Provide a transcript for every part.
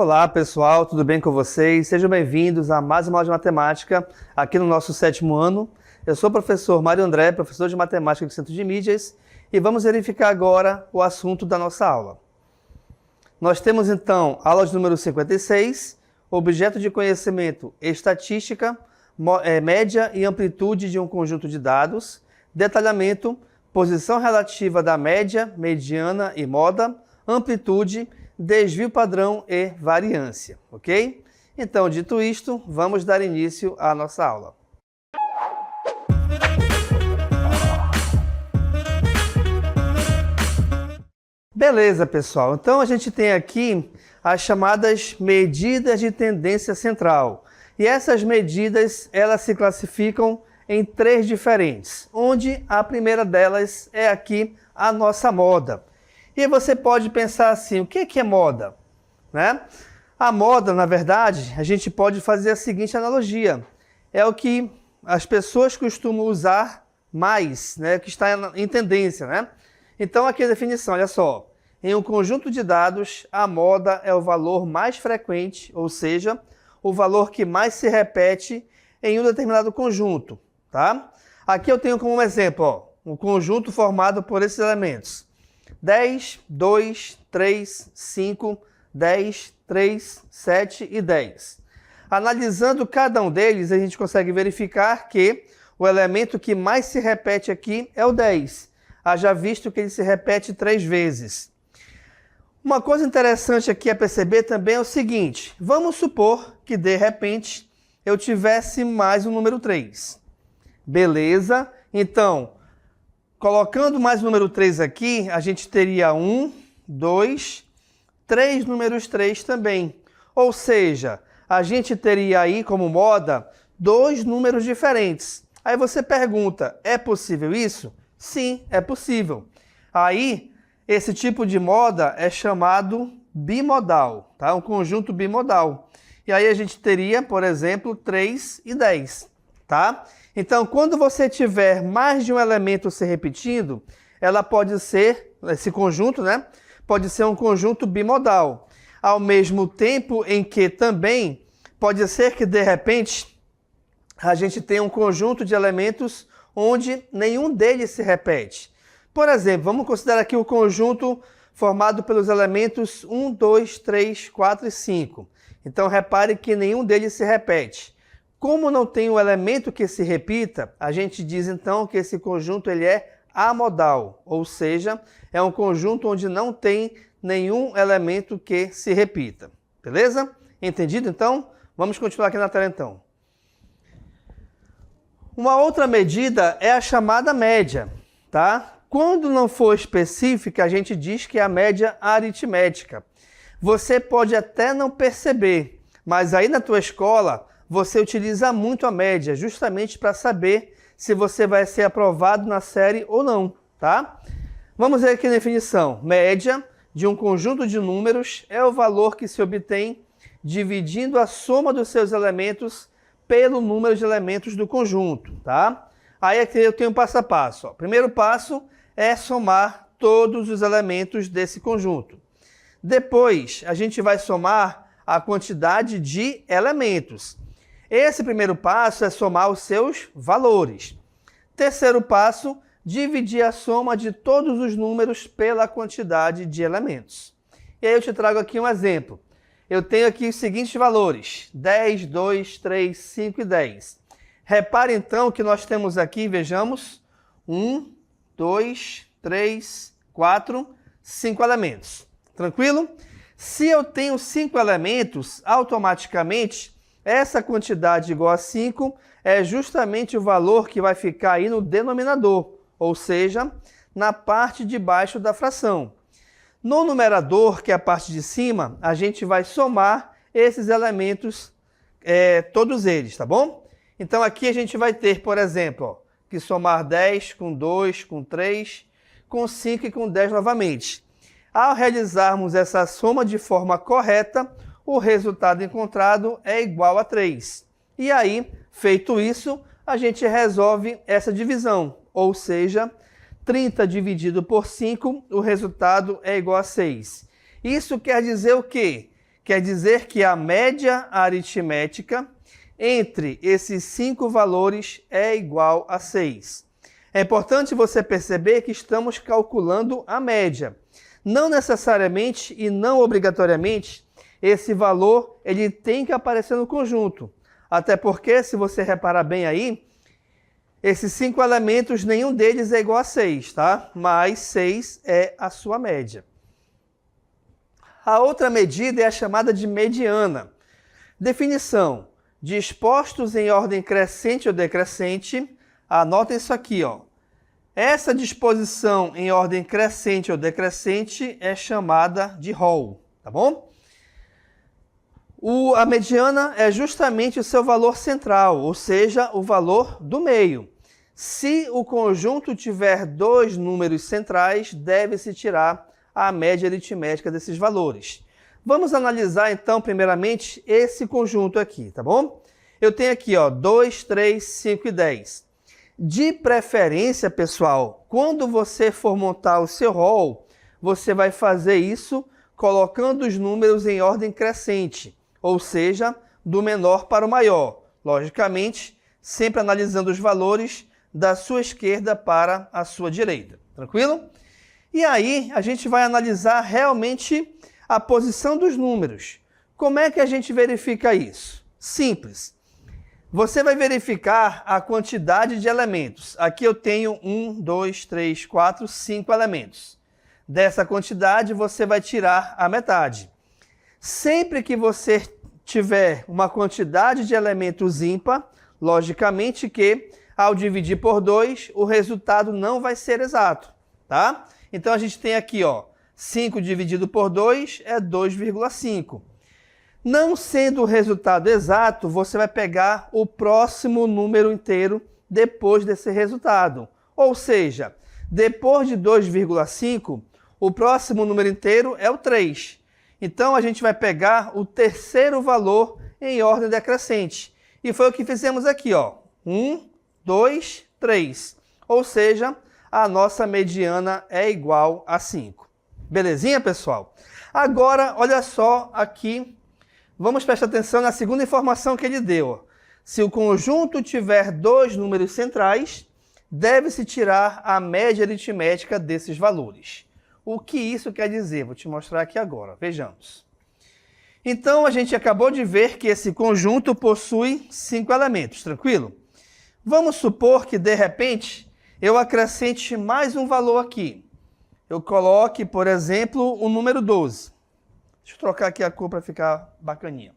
Olá pessoal, tudo bem com vocês? Sejam bem-vindos a mais uma aula de matemática aqui no nosso 7º ano. Eu sou o professor Mário André, professor de matemática do Centro de Mídias, e vamos verificar agora o assunto da nossa aula. Nós temos então aula de número 56, objeto de conhecimento estatística, média e amplitude de um conjunto de dados, detalhamento, posição relativa da média, mediana e moda, amplitude, desvio padrão e variância, ok? Então, dito isto, vamos dar início à nossa aula. Beleza, pessoal. Então, a gente tem aqui as chamadas medidas de tendência central. E essas medidas, elas se classificam em 3 diferentes, onde a primeira delas é aqui a nossa moda. E você pode pensar assim, o que é moda? Né? A moda, na verdade, a gente pode fazer a seguinte analogia. É o que as pessoas costumam usar mais, né? Que está em tendência, né? Então, aqui a definição, olha só. Em um conjunto de dados, a moda é o valor mais frequente, ou seja, o valor que mais se repete em um determinado conjunto, tá? Aqui eu tenho como exemplo, ó, um conjunto formado por esses elementos. 10, 2, 3, 5, 10, 3, 7 e 10. Analisando cada um deles, a gente consegue verificar que o elemento que mais se repete aqui é o 10. Haja visto que ele se repete 3 vezes. Uma coisa interessante aqui a perceber também é o seguinte. Vamos supor que, de repente, eu tivesse mais um número 3. Beleza? Então, colocando mais o número 3 aqui, a gente teria 1, 2, 3 números 3 também. Ou seja, a gente teria aí como moda 2 números diferentes. Aí você pergunta, é possível isso? Sim, é possível. Aí, esse tipo de moda é chamado bimodal, tá? Um conjunto bimodal. E aí a gente teria, por exemplo, 3 e 10, tá? Então, quando você tiver mais de um elemento se repetindo, ela pode ser, esse conjunto, né? Pode ser um conjunto bimodal. Ao mesmo tempo em que também pode ser que, de repente, a gente tenha um conjunto de elementos onde nenhum deles se repete. Por exemplo, vamos considerar aqui o conjunto formado pelos elementos 1, 2, 3, 4 e 5. Então, repare que nenhum deles se repete. Como não tem um elemento que se repita, a gente diz então que esse conjunto ele é amodal, ou seja, é um conjunto onde não tem nenhum elemento que se repita. Beleza? Entendido então? Vamos continuar aqui na tela então. Uma outra medida é a chamada média, tá? Quando não for específica, a gente diz que é a média aritmética. Você pode até não perceber, mas aí na tua escola você utiliza muito a média, justamente para saber se você vai ser aprovado na série ou não, tá? Vamos ver aqui a definição. Média de um conjunto de números é o valor que se obtém dividindo a soma dos seus elementos pelo número de elementos do conjunto, tá? Aí aqui eu tenho um passo a passo. Ó. Primeiro passo é somar todos os elementos desse conjunto. Depois, a gente vai somar a quantidade de elementos. Esse primeiro passo é somar os seus valores. Terceiro passo, dividir a soma de todos os números pela quantidade de elementos. E aí eu te trago aqui um exemplo. Eu tenho aqui os seguintes valores, 10, 2, 3, 5 e 10. Repare então que nós temos aqui, vejamos, 1, 2, 3, 4, 5 elementos. Tranquilo? Se eu tenho 5 elementos, automaticamente, essa quantidade igual a 5 é justamente o valor que vai ficar aí no denominador, ou seja, na parte de baixo da fração. No numerador, que é a parte de cima, a gente vai somar esses elementos, todos eles, tá bom? Então aqui a gente vai ter, por exemplo, ó, que somar 10 com 2, com 3, com 5 e com 10 novamente. Ao realizarmos essa soma de forma correta, o resultado encontrado é igual a 3. E aí, feito isso, a gente resolve essa divisão, ou seja, 30 dividido por 5, o resultado é igual a 6. Isso quer dizer o quê? quer dizer que a média aritmética entre esses 5 valores é igual a 6. É importante você perceber que estamos calculando a média. Não necessariamente e não obrigatoriamente esse valor ele tem que aparecer no conjunto. Até porque, se você reparar bem aí, esses 5 elementos, nenhum deles é igual a 6, tá? Mas 6 é a sua média. A outra medida é a chamada de mediana. Definição: dispostos em ordem crescente ou decrescente. Anotem isso aqui, ó. Essa disposição em ordem crescente ou decrescente é chamada de rol, tá bom? A mediana é justamente o seu valor central, ou seja, o valor do meio. Se o conjunto tiver 2 números centrais, deve-se tirar a média aritmética desses valores. Vamos analisar, então, primeiramente, esse conjunto aqui, tá bom? Eu tenho aqui, ó, 2, 3, 5 e 10. De preferência, pessoal, quando você for montar o seu rol, você vai fazer isso colocando os números em ordem crescente, ou seja, do menor para o maior. Logicamente, sempre analisando os valores da sua esquerda para a sua direita. Tranquilo? E aí, a gente vai analisar realmente a posição dos números. Como é que a gente verifica isso? Simples. Você vai verificar a quantidade de elementos. Aqui eu tenho 1, 2, 3, 4, 5 elementos. Dessa quantidade, você vai tirar a metade. Sempre que você tiver uma quantidade de elementos ímpar, logicamente que, ao dividir por 2, o resultado não vai ser exato, tá? Então, a gente tem aqui, ó, 5 dividido por 2 é 2,5. Não sendo o resultado exato, você vai pegar o próximo número inteiro depois desse resultado. Ou seja, depois de 2,5, o próximo número inteiro é o 3. Então, a gente vai pegar o terceiro valor em ordem decrescente. E foi o que fizemos aqui, ó. 1, 2, 3. Ou seja, a nossa mediana é igual a 5. Belezinha, pessoal? Agora, olha só aqui. Vamos prestar atenção na segunda informação que ele deu. Se o conjunto tiver 2 números centrais, deve-se tirar a média aritmética desses valores. O que isso quer dizer? Vou te mostrar aqui agora. Vejamos. Então, a gente acabou de ver que esse conjunto possui 5 elementos, tranquilo? Vamos supor que, de repente, eu acrescente mais um valor aqui. Eu coloque, por exemplo, o número 12. Deixa eu trocar aqui a cor para ficar bacaninha.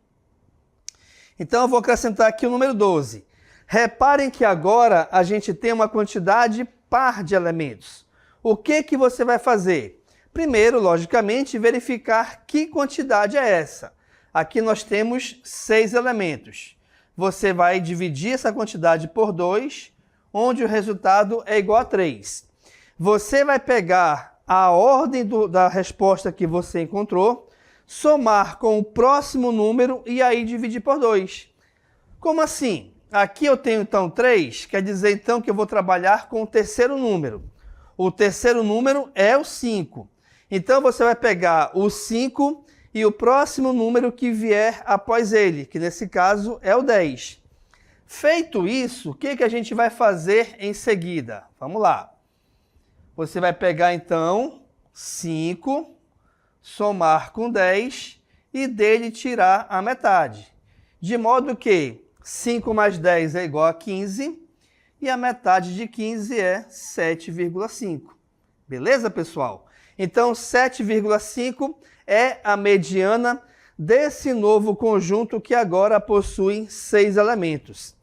Então, eu vou acrescentar aqui o número 12. Reparem que agora a gente tem uma quantidade par de elementos. O que que você vai fazer? Primeiro, logicamente, verificar que quantidade é essa. Aqui nós temos 6 elementos. Você vai dividir essa quantidade por 2, onde o resultado é igual a 3. Você vai pegar a ordem da resposta que você encontrou, somar com o próximo número e aí dividir por 2. Como assim? Aqui eu tenho então 3, quer dizer então que eu vou trabalhar com o terceiro número. O terceiro número é o 5. Então você vai pegar o 5 e o próximo número que vier após ele, que nesse caso é o 10. Feito isso, o que a gente vai fazer em seguida? Vamos lá. Você vai pegar então 5, somar com 10 e dele tirar a metade. De modo que 5 mais 10 é igual a 15 e a metade de 15 é 7,5. Beleza, pessoal? Então, 7,5 é a mediana desse novo conjunto que agora possui 6 elementos.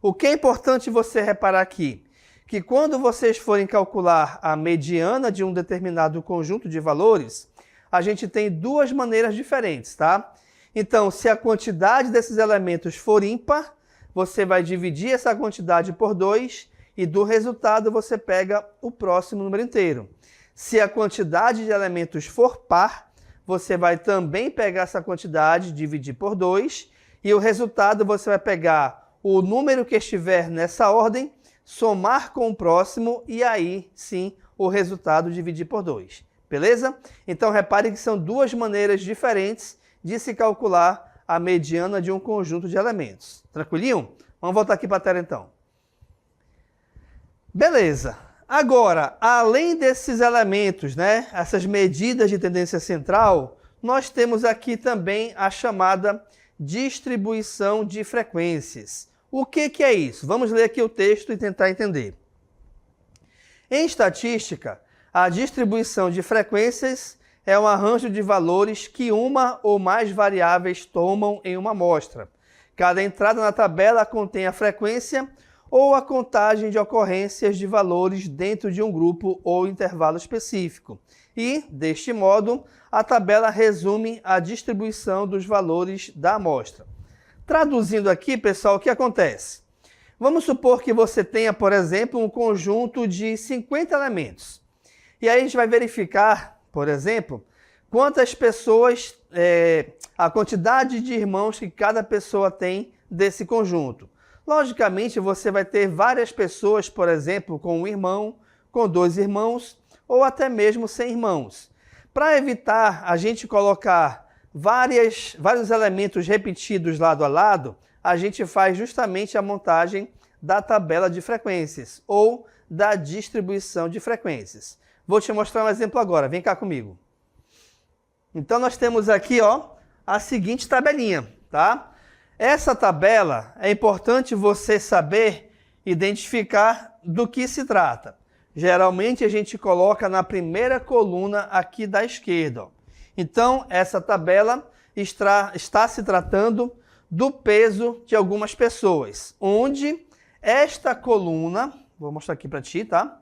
O que é importante você reparar aqui? Que quando vocês forem calcular a mediana de um determinado conjunto de valores, a gente tem 2 maneiras diferentes, tá? Então, se a quantidade desses elementos for ímpar, você vai dividir essa quantidade por 2 e do resultado você pega o próximo número inteiro. Se a quantidade de elementos for par, você vai também pegar essa quantidade, dividir por 2 e o resultado você vai pegar o número que estiver nessa ordem, somar com o próximo e aí sim o resultado dividir por 2. Beleza? Então repare que são 2 maneiras diferentes de se calcular a mediana de um conjunto de elementos. Tranquilinho? Vamos voltar aqui para a tela então. Beleza. Agora, além desses elementos, né, essas medidas de tendência central, nós temos aqui também a chamada distribuição de frequências. O que é isso? Vamos ler aqui o texto e tentar entender. Em estatística, a distribuição de frequências é um arranjo de valores que uma ou mais variáveis tomam em uma amostra. Cada entrada na tabela contém a frequência ou a contagem de ocorrências de valores dentro de um grupo ou intervalo específico. E, deste modo, a tabela resume a distribuição dos valores da amostra. Traduzindo aqui, pessoal, o que acontece? Vamos supor que você tenha, por exemplo, um conjunto de 50 elementos. E aí a gente vai verificar, por exemplo, quantas pessoas, a quantidade de irmãos que cada pessoa tem desse conjunto. Logicamente, você vai ter várias pessoas, por exemplo, com um irmão, com 2 irmãos, ou até mesmo sem irmãos. Para evitar a gente colocar vários elementos repetidos lado a lado, a gente faz justamente a montagem da tabela de frequências, ou da distribuição de frequências. Vou te mostrar um exemplo agora, vem cá comigo. Então, nós temos aqui, ó, a seguinte tabelinha, tá? Essa tabela é importante você saber identificar do que se trata. Geralmente a gente coloca na primeira coluna aqui da esquerda. Ó. Então, essa tabela está se tratando do peso de algumas pessoas, onde esta coluna, vou mostrar aqui para ti, tá?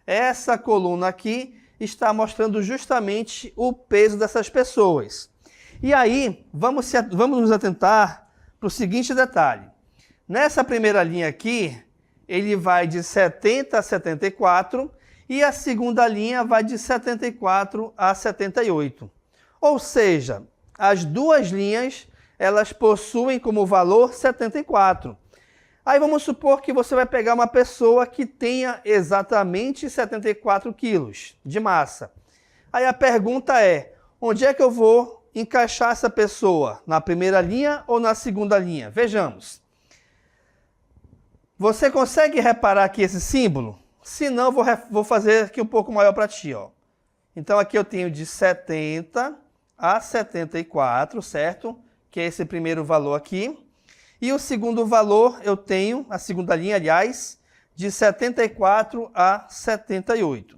Essa coluna aqui está mostrando justamente o peso dessas pessoas. E aí, vamos nos atentar para o seguinte detalhe. Nessa primeira linha aqui, ele vai de 70 a 74 e a segunda linha vai de 74 a 78. Ou seja, as duas linhas, elas possuem como valor 74. Aí vamos supor que você vai pegar uma pessoa que tenha exatamente 74 quilos de massa. Aí a pergunta é, onde é que eu vou encaixar essa pessoa? Na primeira linha ou na segunda linha? Vejamos. Você consegue reparar aqui esse símbolo? Se não, vou fazer aqui um pouco maior para ti. Ó. Então aqui eu tenho de 70 a 74, certo? Que é esse primeiro valor aqui. E o segundo valor eu tenho, a segunda linha, aliás, de 74 a 78.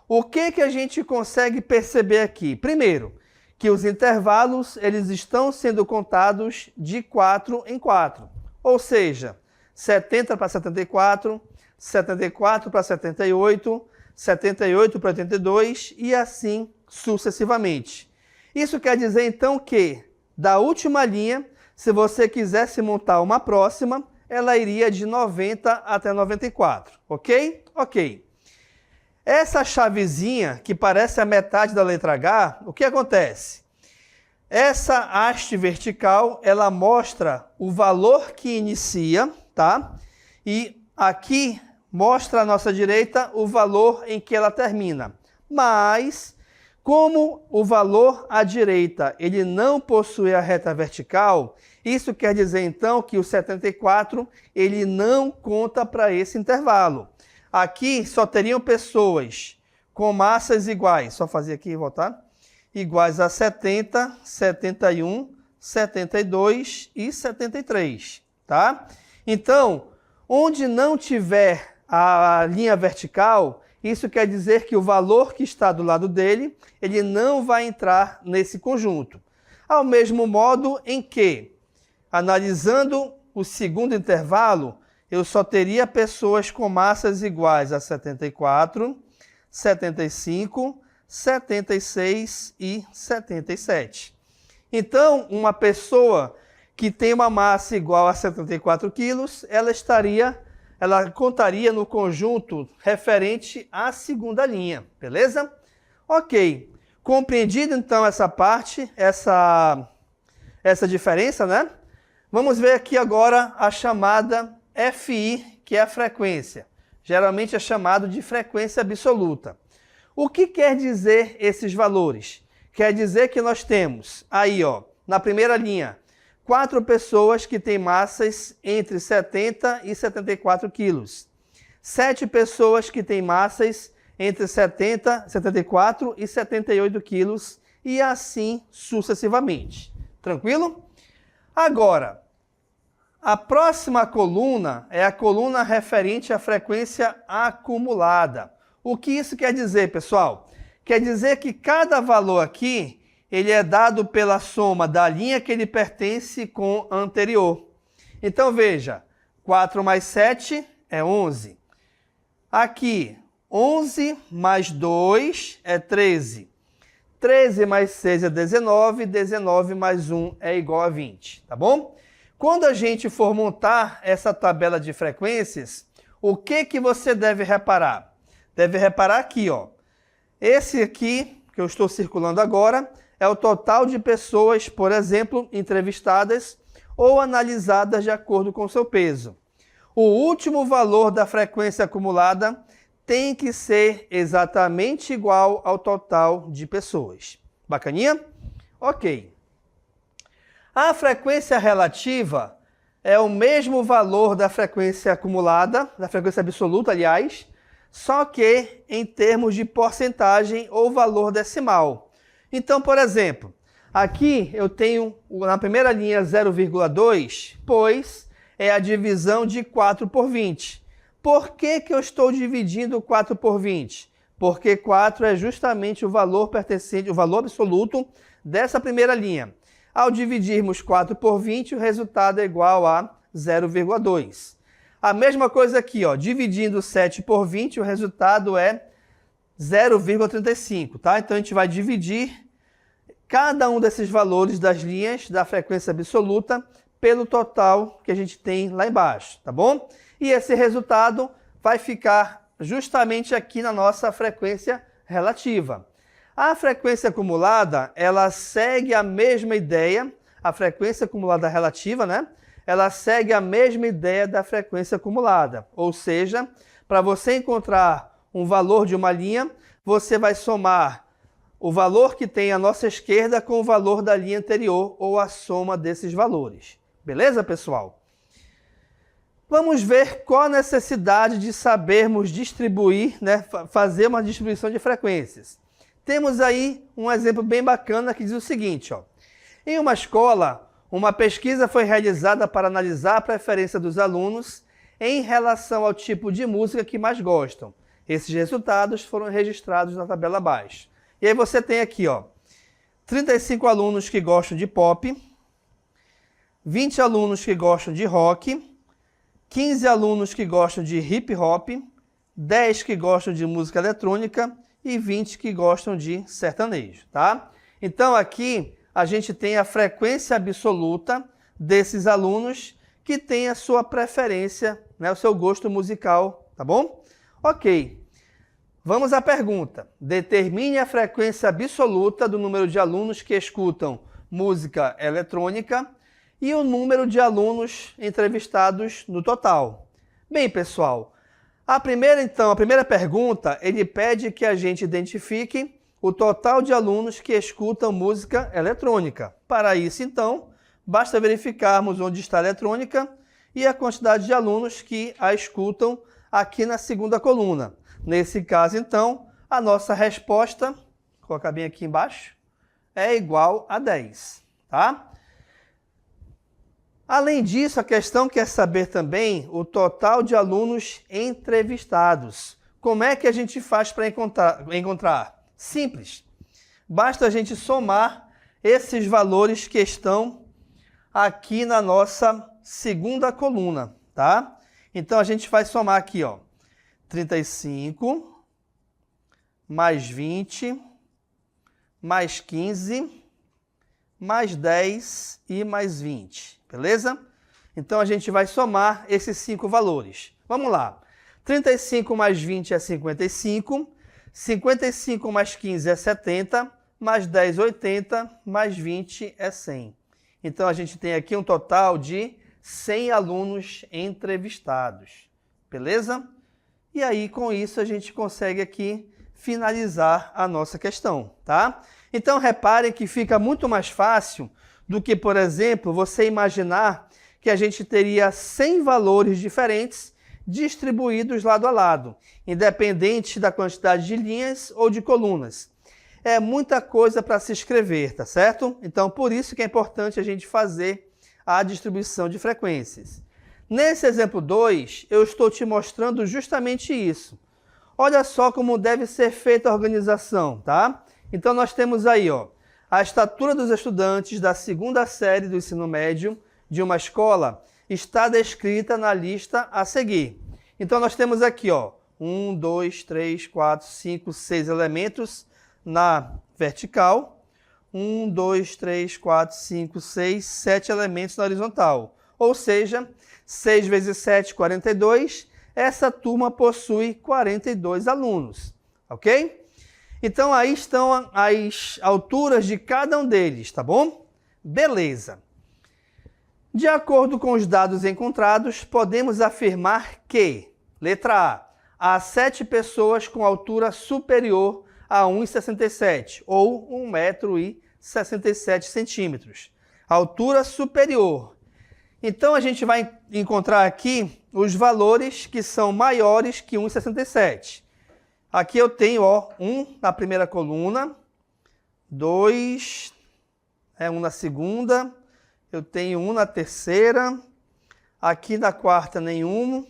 O que a gente consegue perceber aqui? Primeiro, que os intervalos eles estão sendo contados de 4 em 4. Ou seja, 70 para 74, 74 para 78, 78 para 82 e assim sucessivamente. Isso quer dizer então que da última linha, se você quisesse montar uma próxima, ela iria de 90 até 94, ok? Ok. Essa chavezinha, que parece a metade da letra H, o que acontece? Essa haste vertical, ela mostra o valor que inicia, tá? E aqui mostra à nossa direita o valor em que ela termina. Mas, como o valor à direita ele não possui a reta vertical, isso quer dizer então que o 74 ele não conta para esse intervalo. Aqui só teriam pessoas com massas iguais, só fazer aqui e voltar, iguais a 70, 71, 72 e 73, tá? Então, onde não tiver a linha vertical, isso quer dizer que o valor que está do lado dele, ele não vai entrar nesse conjunto. Ao mesmo modo em que, analisando o segundo intervalo, eu só teria pessoas com massas iguais a 74, 75, 76 e 77. Então, uma pessoa que tem uma massa igual a 74 quilos, ela contaria no conjunto referente à segunda linha, beleza? Ok. Compreendido então essa parte, essa diferença, né? Vamos ver aqui agora a chamada FI, que é a frequência. Geralmente é chamado de frequência absoluta. O que quer dizer esses valores? Quer dizer que nós temos aí, ó, na primeira linha, 4 pessoas que têm massas entre 70 e 74 quilos. 7 pessoas que têm massas entre 70, 74 e 78 quilos e assim sucessivamente. Tranquilo? Agora, a próxima coluna é a coluna referente à frequência acumulada. O que isso quer dizer, pessoal? Quer dizer que cada valor aqui, ele é dado pela soma da linha que ele pertence com a anterior. Então, veja, 4 mais 7 é 11. Aqui, 11 mais 2 é 13. 13 mais 6 é 19, 19 mais 1 é igual a 20, tá bom? Quando a gente for montar essa tabela de frequências, o que você deve reparar? Deve reparar aqui, ó. Esse aqui, que eu estou circulando agora, é o total de pessoas, por exemplo, entrevistadas ou analisadas de acordo com seu peso. O último valor da frequência acumulada tem que ser exatamente igual ao total de pessoas. Bacaninha? Ok. A frequência relativa é o mesmo valor da frequência acumulada, da frequência absoluta, aliás, só que em termos de porcentagem ou valor decimal. Então, por exemplo, aqui eu tenho na primeira linha 0,2, pois é a divisão de 4 por 20. Por que eu estou dividindo 4 por 20? Porque 4 é justamente o valor pertencente, o valor absoluto dessa primeira linha. Ao dividirmos 4 por 20, o resultado é igual a 0,2. A mesma coisa aqui, ó, dividindo 7 por 20, o resultado é 0,35, tá? Então a gente vai dividir cada um desses valores das linhas da frequência absoluta pelo total que a gente tem lá embaixo, tá bom? E esse resultado vai ficar justamente aqui na nossa frequência relativa. A frequência acumulada, ela segue a mesma ideia, a frequência acumulada relativa, né? Ela segue a mesma ideia da frequência acumulada. Ou seja, para você encontrar um valor de uma linha, você vai somar o valor que tem à nossa esquerda com o valor da linha anterior, ou a soma desses valores. Beleza, pessoal? Vamos ver qual a necessidade de sabermos distribuir, né, fazer uma distribuição de frequências. Temos aí um exemplo bem bacana que diz o seguinte, ó. Em uma escola, uma pesquisa foi realizada para analisar a preferência dos alunos em relação ao tipo de música que mais gostam. Esses resultados foram registrados na tabela abaixo. E aí você tem aqui, ó, 35 alunos que gostam de pop, 20 alunos que gostam de rock, 15 alunos que gostam de hip hop, 10 que gostam de música eletrônica e 20 que gostam de sertanejo, tá? Então aqui a gente tem a frequência absoluta desses alunos que tem a sua preferência, né, o seu gosto musical, tá bom? Ok. Vamos à pergunta. Determine a frequência absoluta do número de alunos que escutam música eletrônica e o número de alunos entrevistados no total. Bem, pessoal, a primeira pergunta, ele pede que a gente identifique o total de alunos que escutam música eletrônica. Para isso, então, basta verificarmos onde está a eletrônica e a quantidade de alunos que a escutam aqui na segunda coluna. Nesse caso, então, a nossa resposta, vou colocar bem aqui embaixo, é igual a 10, tá? Além disso, a questão quer saber também o total de alunos entrevistados. Como é que a gente faz para encontrar? Simples. Basta a gente somar esses valores que estão aqui na nossa segunda coluna, tá? Então, a gente vai somar aqui, ó, 35, mais 20, mais 15, mais 10 e mais 20. Beleza? Então, a gente vai somar esses 5 valores. Vamos lá. 35 mais 20 é 55. 55 mais 15 é 70. Mais 10, 80. Mais 20 é 100. Então, a gente tem aqui um total de 100 alunos entrevistados. Beleza? E aí, com isso, a gente consegue aqui finalizar a nossa questão, tá? Então, reparem que fica muito mais fácil do que, por exemplo, você imaginar que a gente teria 100 valores diferentes distribuídos lado a lado, independente da quantidade de linhas ou de colunas. É muita coisa para se escrever, tá certo? Então, por isso que é importante a gente fazer a distribuição de frequências. Nesse exemplo 2, eu estou te mostrando justamente isso. Olha só como deve ser feita a organização, tá? Então, nós temos aí, ó, a estatura dos estudantes da 2ª série do ensino médio de uma escola está descrita na lista a seguir. Então, nós temos aqui, ó, 1, 2, 3, 4, 5, 6 elementos na vertical. 1, 2, 3, 4, 5, 6, 7 elementos na horizontal. Ou seja, 6 vezes 7, 42. Essa turma possui 42 alunos, ok? Então, aí estão as alturas de cada um deles, tá bom? Beleza. De acordo com os dados encontrados, podemos afirmar que, letra A, há 7 pessoas com altura superior a 1,67 ou 1,67 m. Altura superior. Então, a gente vai encontrar aqui os valores que são maiores que 1,67. Aqui eu tenho, ó, 1 na primeira coluna, 2, 1 na segunda, eu tenho 1 na terceira, aqui na quarta nenhum,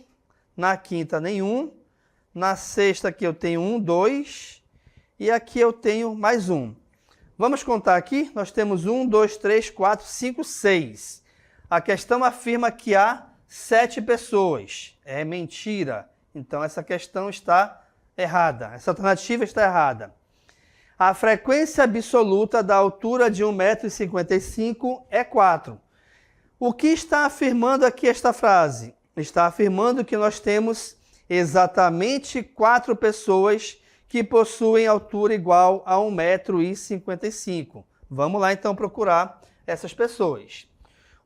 na quinta nenhum, na sexta aqui eu tenho 1, 2, e aqui eu tenho mais 1. Vamos contar aqui, nós temos 1, 2, 3, 4, 5, 6. A questão afirma que há 7 pessoas. É mentira. Então, essa questão está errada. Essa alternativa está errada. A frequência absoluta da altura de 1,55 m é 4. O que está afirmando aqui esta frase? Está afirmando que nós temos exatamente 4 pessoas que possuem altura igual a 1,55 m. Vamos lá, então, procurar essas pessoas.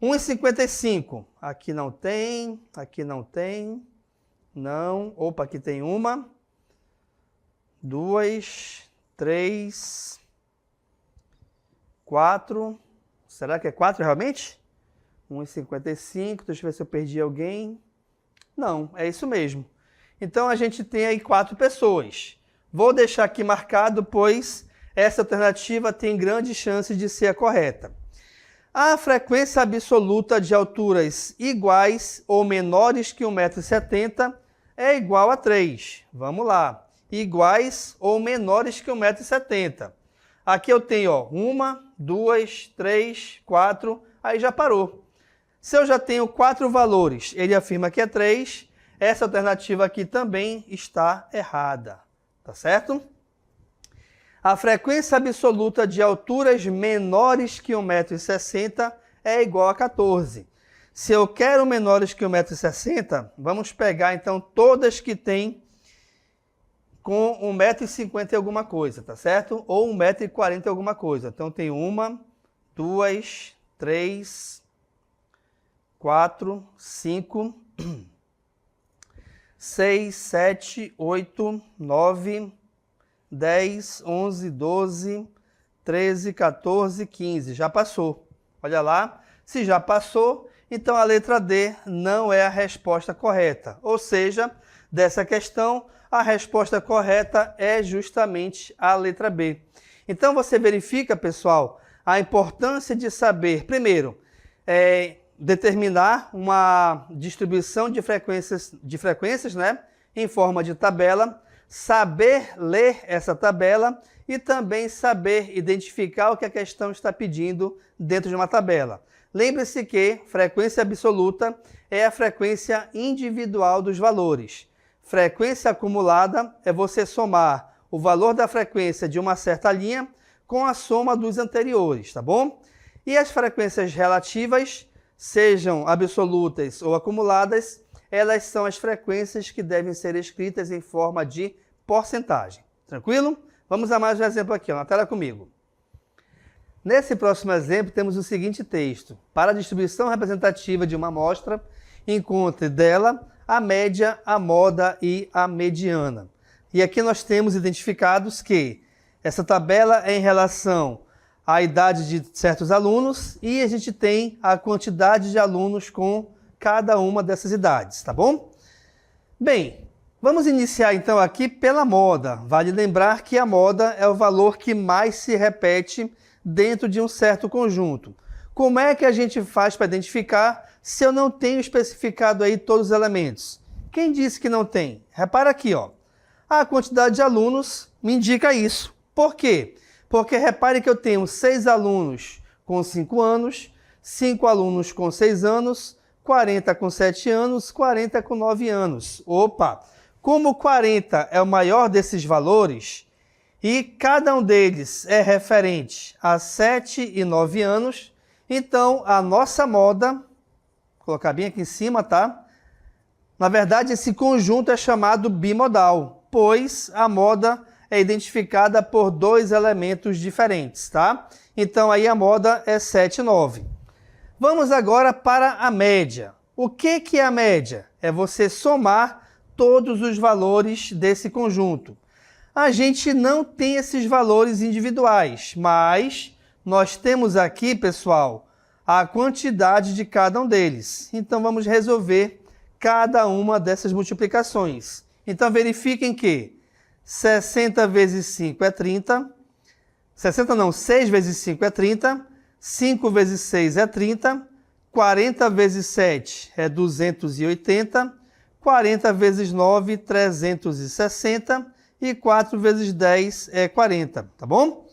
1,55. Aqui não tem, aqui não tem, não. Opa, aqui tem uma, 2, 3, 4. Será que é 4 realmente? 1,55. Deixa eu ver se eu perdi alguém. Não, é isso mesmo. Então, a gente tem aí 4 pessoas. Vou deixar aqui marcado, pois essa alternativa tem grande chance de ser a correta. A frequência absoluta de alturas iguais ou menores que 1,70 m é igual a 3. Vamos lá. Iguais ou menores que 1,70 m. Aqui eu tenho, ó, 1, 2, 3, 4, aí já parou. Se eu já tenho 4 valores, ele afirma que é 3, essa alternativa aqui também está errada. Tá certo? A frequência absoluta de alturas menores que 1,60 m é igual a 14. Se eu quero menores que 1,60 m, vamos pegar então todas que têm com 1,50 m e alguma coisa, tá certo? Ou 1,40 m e alguma coisa. Então tem 1, 2, 3, 4, 5, 6, 7, 8, 9, 10, 11, 12, 13, 14, 15. Já passou. Olha lá. Se já passou, então a letra D não é a resposta correta. Ou seja, dessa questão, a resposta correta é justamente a letra B. Então você verifica, pessoal, a importância de saber, primeiro, determinar uma distribuição de frequências, né, em forma de tabela, saber ler essa tabela e também saber identificar o que a questão está pedindo dentro de uma tabela. Lembre-se que frequência absoluta é a frequência individual dos valores. Frequência acumulada é você somar o valor da frequência de uma certa linha com a soma dos anteriores, tá bom? E as frequências relativas, sejam absolutas ou acumuladas, elas são as frequências que devem ser escritas em forma de porcentagem. Tranquilo? Vamos a mais um exemplo aqui, ó, na tela comigo. Nesse próximo exemplo, temos o seguinte texto. Para a distribuição representativa de uma amostra, encontre dela a média, a moda e a mediana. E aqui nós temos identificados que Essa tabela é em relação à idade de certos alunos e a gente tem a quantidade de alunos com cada uma dessas idades, tá bom? Bem, vamos iniciar então aqui pela moda. Vale lembrar que a moda é o valor que mais se repete dentro de um certo conjunto. Como é que a gente faz para identificar se eu não tenho especificado aí todos os elementos? Quem disse que não tem? Repara aqui, ó. A quantidade de alunos me indica isso. Por quê? Porque repare que eu tenho 6 alunos com 5 anos, 5 alunos com 6 anos, 40 com 7 anos, 40 com 9 anos. Opa! Como 40 é o maior desses valores e cada um deles é referente a 7 e 9 anos, então a nossa moda, vou colocar bem aqui em cima, tá? Na verdade, esse conjunto é chamado bimodal, pois a moda é identificada por 2 elementos diferentes, tá? Então aí a moda é 7 e 9. Vamos agora para a média. O que é a média? É você somar todos os valores desse conjunto. A gente não tem esses valores individuais, mas nós temos aqui, pessoal, a quantidade de cada um deles. Então vamos resolver cada uma dessas multiplicações. Então verifiquem que 60 vezes 5 é 30. 6 vezes 5 é 30. 5 vezes 6 é 30. 40 vezes 7 é 280. 40 vezes 9, 360. E 4 vezes 10 é 40, tá bom?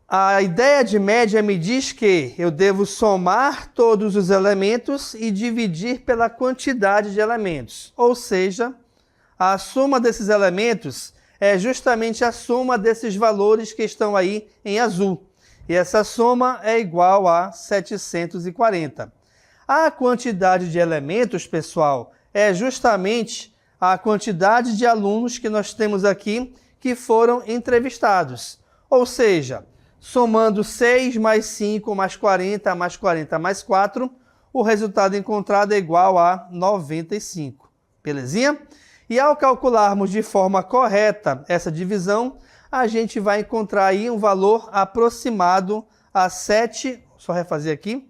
A ideia de média me diz que eu devo somar todos os elementos e dividir pela quantidade de elementos. Ou seja, a soma desses elementos é justamente a soma desses valores que estão aí em azul. E essa soma é igual a 740. A quantidade de elementos, pessoal, é justamente a quantidade de alunos que nós temos aqui que foram entrevistados. Ou seja, somando 6 mais 5 mais 40 mais 40 mais 4, o resultado encontrado é igual a 95. Belezinha? E ao calcularmos de forma correta essa divisão, a gente vai encontrar aí um valor aproximado a 7, só refazer aqui,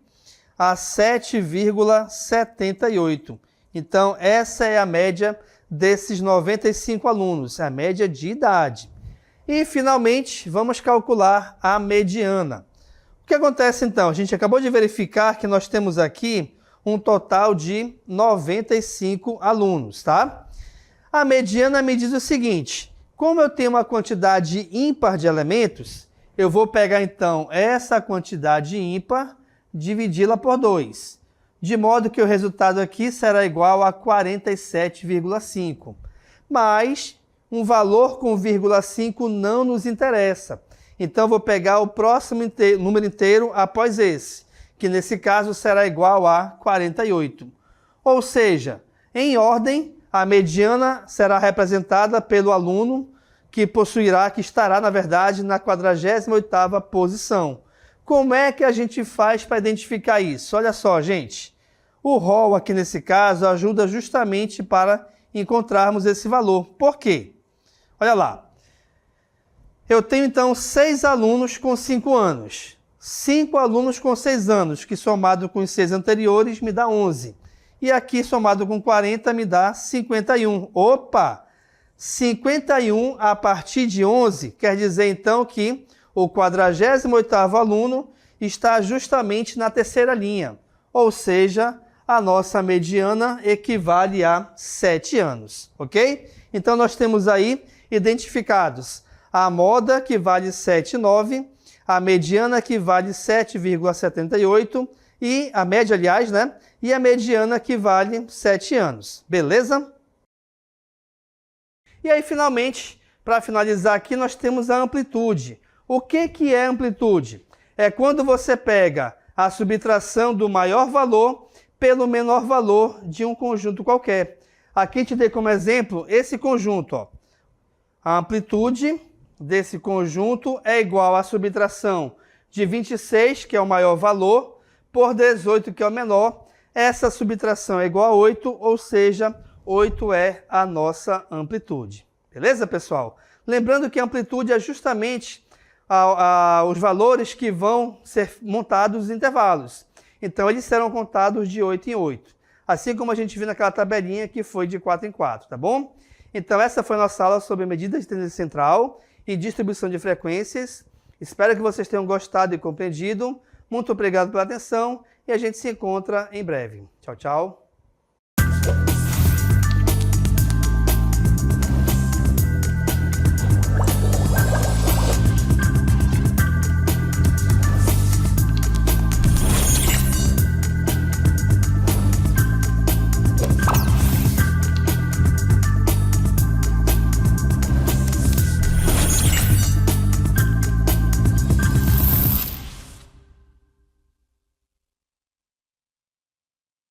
a 7,78. Então, essa é a média desses 95 alunos, a média de idade. E, finalmente, vamos calcular a mediana. O que acontece, então? A gente acabou de verificar que nós temos aqui um total de 95 alunos, tá? A mediana me diz o seguinte: como eu tenho uma quantidade ímpar de elementos, eu vou pegar, então, essa quantidade ímpar, dividi-la por 2. De modo que o resultado aqui será igual a 47,5. Mas um valor com vírgula 5 não nos interessa. Então, eu vou pegar o próximo número inteiro após esse, que nesse caso será igual a 48. Ou seja, em ordem, a mediana será representada pelo aluno que estará, na verdade, na 48ª posição. Como é que a gente faz para identificar isso? Olha só, gente. O rol aqui nesse caso ajuda justamente para encontrarmos esse valor. Por quê? Olha lá. Eu tenho então 6 alunos com 5 anos. 5 alunos com 6 anos, que somado com os 6 anteriores me dá 11. E aqui somado com 40 me dá 51. Opa! 51 a partir de 11 quer dizer então que o 48º aluno está justamente na terceira linha. Ou seja, a nossa mediana equivale a 7 anos, ok? Então, nós temos aí identificados a moda, que vale 7,9, a mediana, que vale 7,78, e a média, aliás, né? E a mediana, que vale 7 anos. Beleza? E aí, finalmente, para finalizar aqui, nós temos a amplitude. O que é amplitude? É quando você pega a subtração do maior valor pelo menor valor de um conjunto qualquer. Aqui te dei como exemplo esse conjunto, ó. A amplitude desse conjunto é igual à subtração de 26, que é o maior valor, por 18, que é o menor. Essa subtração é igual a 8, ou seja, 8 é a nossa amplitude. Beleza, pessoal? Lembrando que a amplitude é justamente os valores que vão ser montados em intervalos. Então, eles serão contados de 8 em 8. Assim como a gente viu naquela tabelinha que foi de 4 em 4, tá bom? Então, essa foi a nossa aula sobre medidas de tendência central e distribuição de frequências. Espero que vocês tenham gostado e compreendido. Muito obrigado pela atenção e a gente se encontra em breve. Tchau, tchau.